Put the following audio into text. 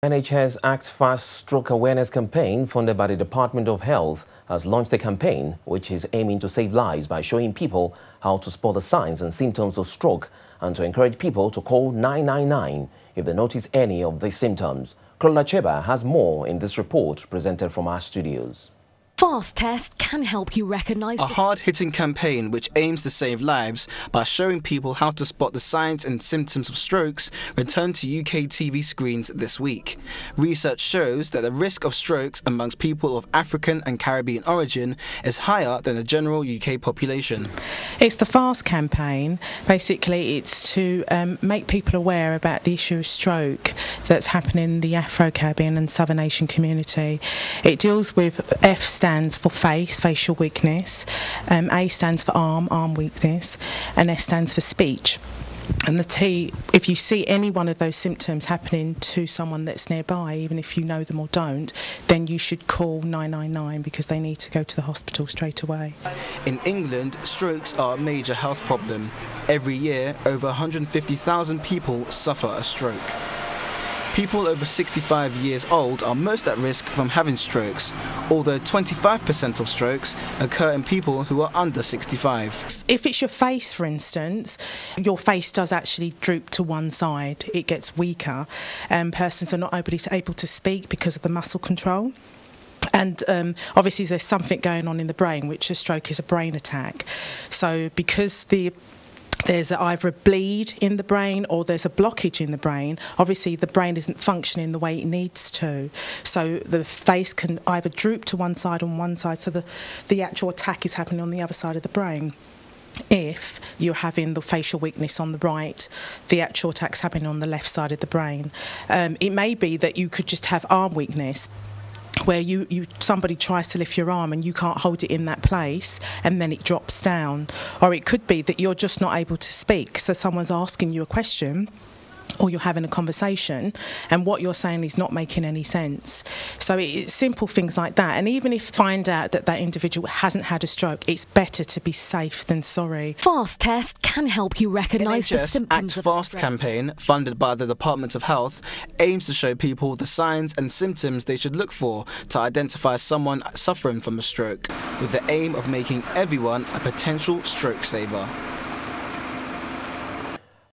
NHS Act Fast Stroke Awareness Campaign, funded by the Department of Health, has launched a campaign which is aiming to save lives by showing people how to spot the signs and symptoms of stroke and to encourage people to call 999 if they notice any of these symptoms. Clola Cheba has more in this report presented from our studios. Fast Test can help you recognise a hard-hitting campaign which aims to save lives by showing people how to spot the signs and symptoms of strokes returned to UK TV screens this week. Research shows that the risk of strokes amongst people of African and Caribbean origin is higher than the general UK population. It's the FAST campaign. Basically, it's to make people aware about the issue of stroke that's happening in the Afro-Caribbean and Southern Asian community. It deals with F stands for face, facial weakness, A stands for arm weakness, and S stands for speech. And the T, if you see any one of those symptoms happening to someone that's nearby, even if you know them or don't, then you should call 999 because they need to go to the hospital straight away. In England, strokes are a major health problem. Every year, over 150,000 people suffer a stroke. People over 65 years old are most at risk from having strokes, although 25% of strokes occur in people who are under 65. If it's your face, for instance, your face does actually droop to one side. It gets weaker, and persons are not able to speak because of the muscle control. And obviously there's something going on in the brain, which a stroke is a brain attack. So because there's either a bleed in the brain or there's a blockage in the brain, obviously the brain isn't functioning the way it needs to. So the face can either droop to one side on one side, so the actual attack is happening on the other side of the brain. If you're having the facial weakness on the right, the actual attack's happening on the left side of the brain. It may be that you could just have arm weakness, where somebody tries to lift your arm and you can't hold it in that place and then it drops down. Or it could be that you're just not able to speak, so someone's asking you a question or you're having a conversation and what you're saying is not making any sense. So it's simple things like that. And even if you find out that that individual hasn't had a stroke, it's better to be safe than sorry. Fast Test can help you recognise the symptoms Act Fast campaign, funded by the Department of Health, aims to show people the signs and symptoms they should look for to identify someone suffering from a stroke, with the aim of making everyone a potential stroke saver.